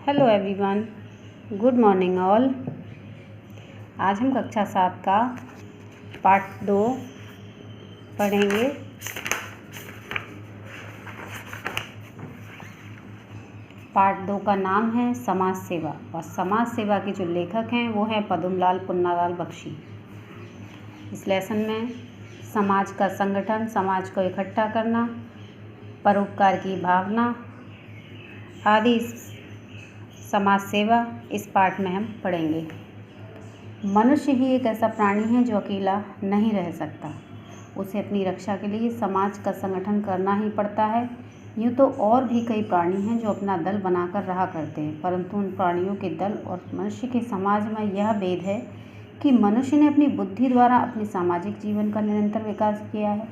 Hello everyone, good morning all. आज हम कक्षा 7 का पार्ट 2 पढ़ेंगे। पार्ट 2 का नाम है समाज सेवा और समाज सेवा के जो लेखक हैं वो हैं पद्मलाल पुन्नालाल बख्शी। इस लेसन में समाज का संगठन, समाज को इकट्ठा करना, परोपकार की भावना आदि समाज सेवा इस पार्ट में हम पढ़ेंगे। मनुष्य ही एक ऐसा प्राणी है जो अकेला नहीं रह सकता। उसे अपनी रक्षा के लिए समाज का संगठन करना ही पड़ता है। यूँ तो और भी कई प्राणी हैं जो अपना दल बनाकर रहा करते हैं, परंतु उन प्राणियों के दल और मनुष्य के समाज में यह भेद है कि मनुष्य ने अपनी बुद्धि द्वारा अपने सामाजिक जीवन का निरंतर विकास किया है।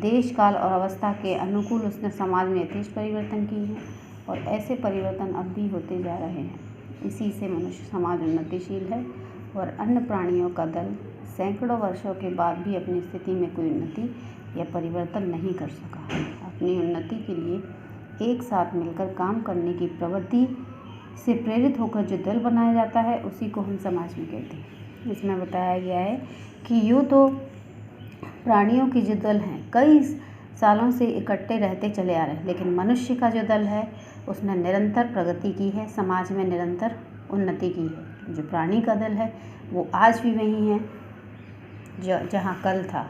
देश काल और अवस्था के अनुकूल उसने समाज में यथेष्ट परिवर्तन किए हैं और ऐसे परिवर्तन अब भी होते जा रहे हैं। इसी से मनुष्य समाज उन्नतिशील है और अन्य प्राणियों का दल सैकड़ों वर्षों के बाद भी अपनी स्थिति में कोई उन्नति या परिवर्तन नहीं कर सका। अपनी उन्नति के लिए एक साथ मिलकर काम करने की प्रवृत्ति से प्रेरित होकर जो दल बनाया जाता है उसी को हम समाज में कहते हैं। इसमें बताया गया है कि यूँ तो प्राणियों के जो दल हैं कई सालों से इकट्ठे रहते चले आ रहे हैं, लेकिन मनुष्य का जो दल है उसने निरंतर प्रगति की है, समाज में निरंतर उन्नति की है। जो प्राणी का दल है वो आज भी वही है जहाँ कल था।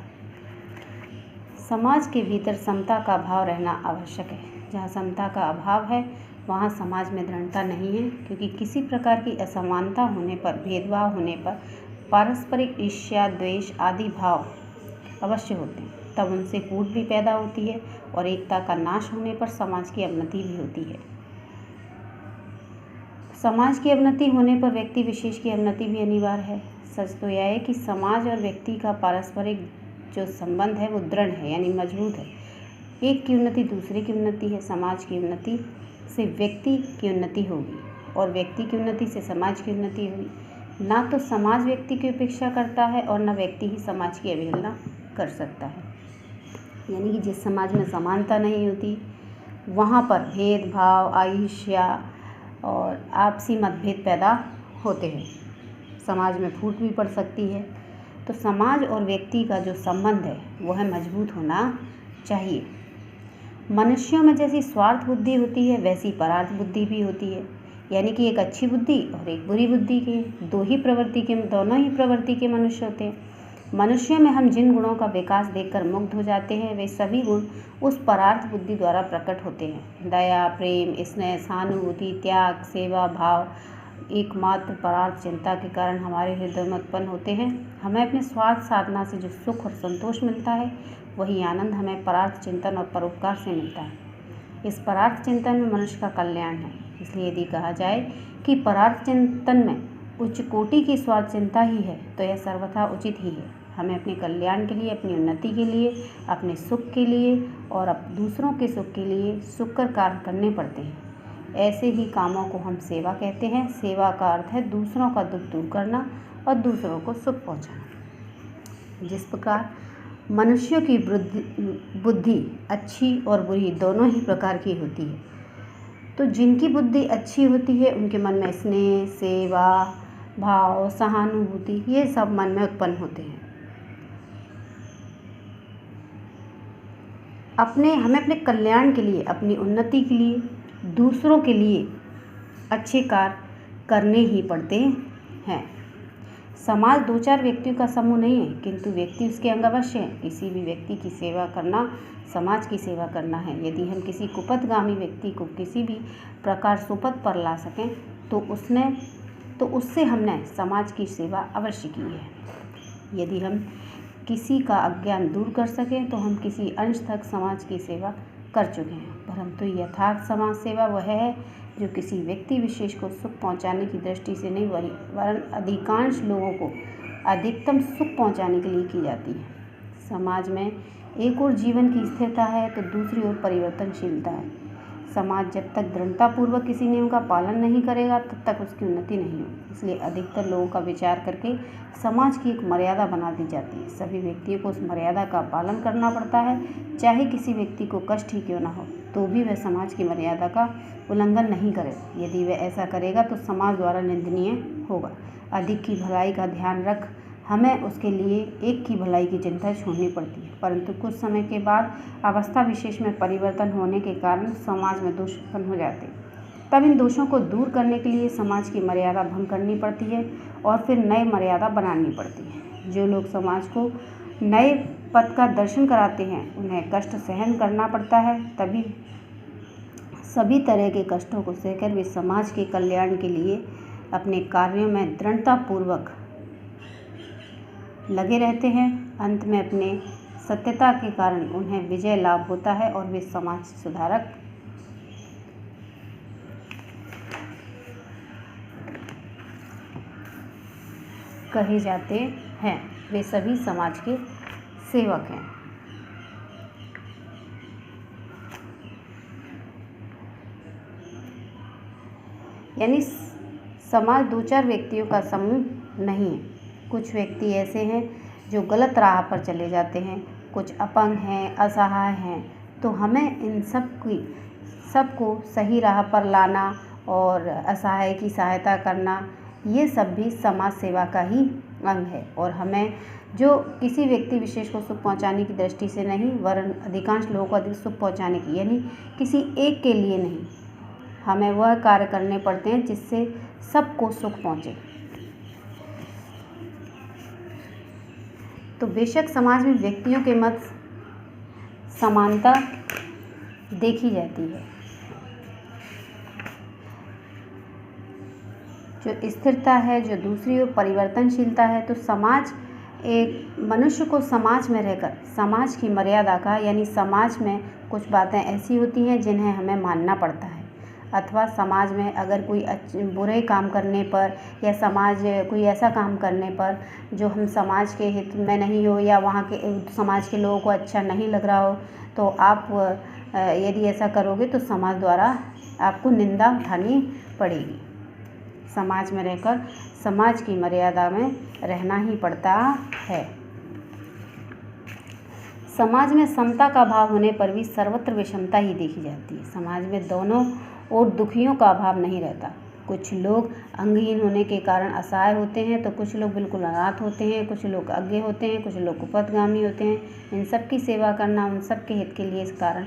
समाज के भीतर समता का भाव रहना आवश्यक है। जहाँ समता का अभाव है वहाँ समाज में दृढ़ता नहीं है, क्योंकि किसी प्रकार की असमानता होने पर, भेदभाव होने पर पारस्परिक ईर्ष्या, द्वेष आदि भाव अवश्य होते हैं। तब उनसे फूट भी पैदा होती है और एकता का नाश होने पर समाज की अवनति भी होती है। समाज की अवनति होने पर व्यक्ति विशेष की अवनति भी अनिवार्य है। सच तो यह है कि समाज और व्यक्ति का पारस्परिक जो संबंध है वो दृढ़ है, यानी मजबूत है। एक की उन्नति दूसरे की उन्नति है। समाज की उन्नति से व्यक्ति की उन्नति होगी और व्यक्ति की उन्नति से समाज की उन्नति होगी। ना तो समाज व्यक्ति की उपेक्षा करता है और न व्यक्ति ही समाज की अवहेलना कर सकता है। यानी कि जिस समाज में समानता नहीं होती वहाँ पर भेदभाव, ईर्ष्या और आपसी मतभेद पैदा होते हैं। समाज में फूट भी पड़ सकती है। तो समाज और व्यक्ति का जो संबंध है वह मजबूत होना चाहिए। मनुष्यों में जैसी स्वार्थ बुद्धि होती है वैसी परार्थ बुद्धि भी होती है। यानी कि एक अच्छी बुद्धि और एक बुरी बुद्धि के दोनों ही प्रवृत्ति के मनुष्य होते हैं। मनुष्यों में हम जिन गुणों का विकास देखकर मुग्ध हो जाते हैं वे सभी गुण उस परार्थ बुद्धि द्वारा प्रकट होते हैं। दया, प्रेम, स्नेह, सहानुभूति, त्याग, सेवा भाव एकमात्र परार्थ चिंता के कारण हमारे हृदय में उत्पन्न होते हैं। हमें अपने स्वार्थ साधना से जो सुख और संतोष मिलता है वही आनंद हमें परार्थ चिंतन और परोपकार से मिलता है। इस परार्थ चिंतन में मनुष्य का कल्याण है। इसलिए यदि कहा जाए कि परार्थ चिंतन में उच्च कोटि की स्वार्थ चिंता ही है तो यह सर्वथा उचित ही है। हमें अपने कल्याण के लिए, अपनी उन्नति के लिए, अपने सुख के लिए और दूसरों के सुख के लिए सुखकर कार्य करने पड़ते हैं। ऐसे ही कामों को हम सेवा कहते हैं। सेवा का अर्थ है दूसरों का दुख दूर करना और दूसरों को सुख पहुंचाना। जिस प्रकार मनुष्यों की बुद्धि अच्छी और बुरी दोनों ही प्रकार की होती है, तो जिनकी बुद्धि अच्छी होती है उनके मन में स्नेह, सेवा भाव, सहानुभूति ये सब मन में उत्पन्न होते हैं। हमें अपने कल्याण के लिए, अपनी उन्नति के लिए, दूसरों के लिए अच्छे कार्य करने ही पड़ते हैं। समाज दो चार व्यक्तियों का समूह नहीं है, किंतु व्यक्ति उसके अंग अवश्य हैं। किसी भी व्यक्ति की सेवा करना समाज की सेवा करना है। यदि हम किसी कुपथगामी व्यक्ति को किसी भी प्रकार सुपथ पर ला सकें तो उससे हमने समाज की सेवा अवश्य की है। यदि हम किसी का अज्ञान दूर कर सकें तो हम किसी अंश तक समाज की सेवा कर चुके हैं। परंतु यथार्थ समाज सेवा वह है जो किसी व्यक्ति विशेष को सुख पहुंचाने की दृष्टि से नहीं, वरन अधिकांश लोगों को अधिकतम सुख पहुंचाने के लिए की जाती है। समाज में एक ओर जीवन की स्थिरता है तो दूसरी ओर परिवर्तनशीलता है। समाज जब तक दृढ़तापूर्वक किसी नियम का पालन नहीं करेगा तब तक उसकी उन्नति नहीं होगी। इसलिए अधिकतर लोगों का विचार करके समाज की एक मर्यादा बना दी जाती है। सभी व्यक्तियों को उस मर्यादा का पालन करना पड़ता है, चाहे किसी व्यक्ति को कष्ट ही क्यों ना हो। तो भी वह समाज की मर्यादा का उल्लंघन नहीं करे। यदि वह ऐसा करेगा तो समाज द्वारा निंदनीय होगा। अधिक की भलाई का ध्यान रख हमें उसके लिए एक की भलाई की चिंता छोड़नी पड़ती है, परंतु कुछ समय के बाद अवस्था विशेष में परिवर्तन होने के कारण समाज में दोष उत्पन्न हो जाते हैं। तब इन दोषों को दूर करने के लिए समाज की मर्यादा भंग करनी पड़ती है और फिर नई मर्यादा बनानी पड़ती है। जो लोग समाज को नए पथ का दर्शन कराते हैं उन्हें कष्ट सहन करना पड़ता है। तभी सभी तरह के कष्टों को सहकर वे समाज के कल्याण के लिए अपने कार्यों में दृढ़तापूर्वक लगे रहते हैं। अंत में अपने सत्यता के कारण उन्हें विजय लाभ होता है और वे समाज सुधारक कहे जाते हैं। वे सभी समाज के सेवक हैं। यानी समाज दो चार व्यक्तियों का समूह नहीं है। कुछ व्यक्ति ऐसे हैं जो गलत राह पर चले जाते हैं, कुछ अपंग हैं, असहाय हैं, तो हमें इन सबको सही राह पर लाना और असहाय की सहायता करना, ये सब भी समाज सेवा का ही अंग है। और हमें जो किसी व्यक्ति विशेष को सुख पहुंचाने की दृष्टि से नहीं, वरन अधिकांश लोगों को अधिक सुख पहुंचाने की, यानी किसी एक के लिए नहीं, हमें वह कार्य करने पड़ते हैं जिससे सबको सुख पहुंचे। तो बेशक समाज में व्यक्तियों के मत समानता देखी जाती है, जो स्थिरता है, जो दूसरी ओर परिवर्तनशीलता है। तो समाज एक मनुष्य को समाज में रहकर समाज की मर्यादा का, यानी समाज में कुछ बातें ऐसी होती हैं जिन्हें हमें मानना पड़ता है, अथवा समाज में अगर कोई बुरे काम करने पर या समाज कोई ऐसा काम करने पर जो हम समाज के हित में नहीं हो या वहाँ के समाज के लोगों को अच्छा नहीं लग रहा हो, तो आप यदि ऐसा करोगे तो समाज द्वारा आपको निंदा उठानी पड़ेगी। समाज में रहकर समाज की मर्यादा में रहना ही पड़ता है। समाज में समता का अभाव होने पर भी सर्वत्र विषमता ही देखी जाती है। समाज में दोनों और दुखियों का अभाव नहीं रहता। कुछ लोग अंगहीन होने के कारण असहाय होते हैं, तो कुछ लोग बिल्कुल अनाथ होते हैं, कुछ लोग अज्ञे होते हैं, कुछ लोग कुपथगामी होते हैं। इन सब की सेवा करना, उन सब के हित के लिए इस कारण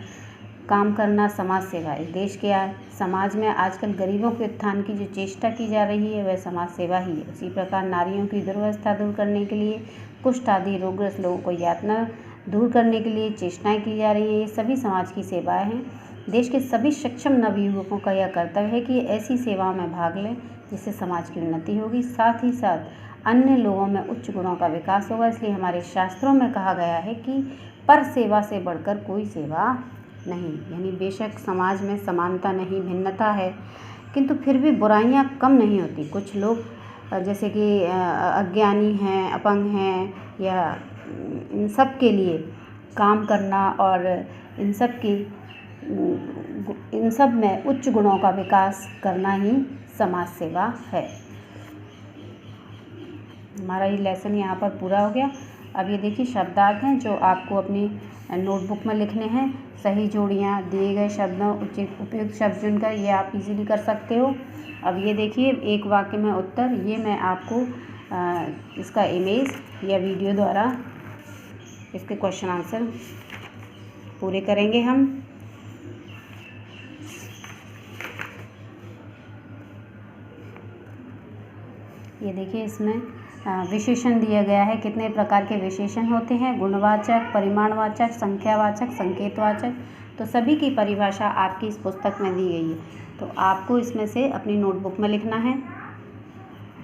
काम करना समाज सेवा है। देश के समाज में आजकल गरीबों के उत्थान की जो चेष्टा की जा रही है वह समाज सेवा ही है। उसी प्रकार नारियों की दुर्वस्था दूर करने के लिए, कुष्ठ आदि रोगग्रस्त लोगों को यातना दूर करने के लिए चेष्टाएं की जा रही हैं। ये सभी समाज की सेवाएं हैं। देश के सभी सक्षम नवयुवकों का यह कर्तव्य है कि ऐसी सेवाओं में भाग लें जिससे समाज की उन्नति होगी, साथ ही साथ अन्य लोगों में उच्च गुणों का विकास होगा। इसलिए हमारे शास्त्रों में कहा गया है कि पर सेवा से बढ़कर कोई सेवा नहीं। यानी बेशक समाज में समानता नहीं, भिन्नता है, किंतु फिर भी बुराइयां कम नहीं होती। कुछ लोग जैसे कि अज्ञानी हैं, अपंग हैं, या इन सब के लिए काम करना और इन सब में उच्च गुणों का विकास करना ही समाज सेवा है। हमारा ये लेसन यहाँ पर पूरा हो गया। अब ये देखिए शब्दार्थ हैं जो आपको अपनी नोटबुक में लिखने हैं। सही जोड़ियाँ, दिए गए शब्दों उचित उपयुक्त शब्द चुनकर ये आप इजीली कर सकते हो। अब ये देखिए एक वाक्य में उत्तर, ये मैं आपको इसका इमेज या वीडियो द्वारा इसके क्वेश्चन आंसर पूरे करेंगे हम। ये देखिए इसमें विशेषण दिया गया है। कितने प्रकार के विशेषण होते हैं? गुणवाचक, परिमाणवाचक, संख्यावाचक, संकेतवाचक। तो सभी की परिभाषा आपकी इस पुस्तक में दी गई है। तो आपको इसमें से अपनी नोटबुक में लिखना है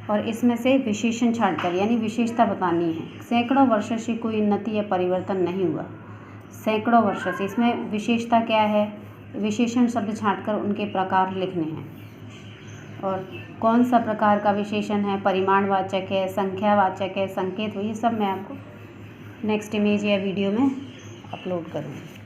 और इसमें से विशेषण छांटकर, यानी विशेषता बतानी है। सैकड़ों वर्षों से कोई उन्नति या परिवर्तन नहीं हुआ। सैकड़ों वर्षों से, इसमें विशेषता क्या है? विशेषण शब्द छांटकर उनके प्रकार लिखने हैं। और कौन सा प्रकार का विशेषण है? परिमाणवाचक है, संख्यावाचक है, संकेत, ये सब मैं आपको नेक्स्ट इमेज या वीडियो में अपलोड करूँगी।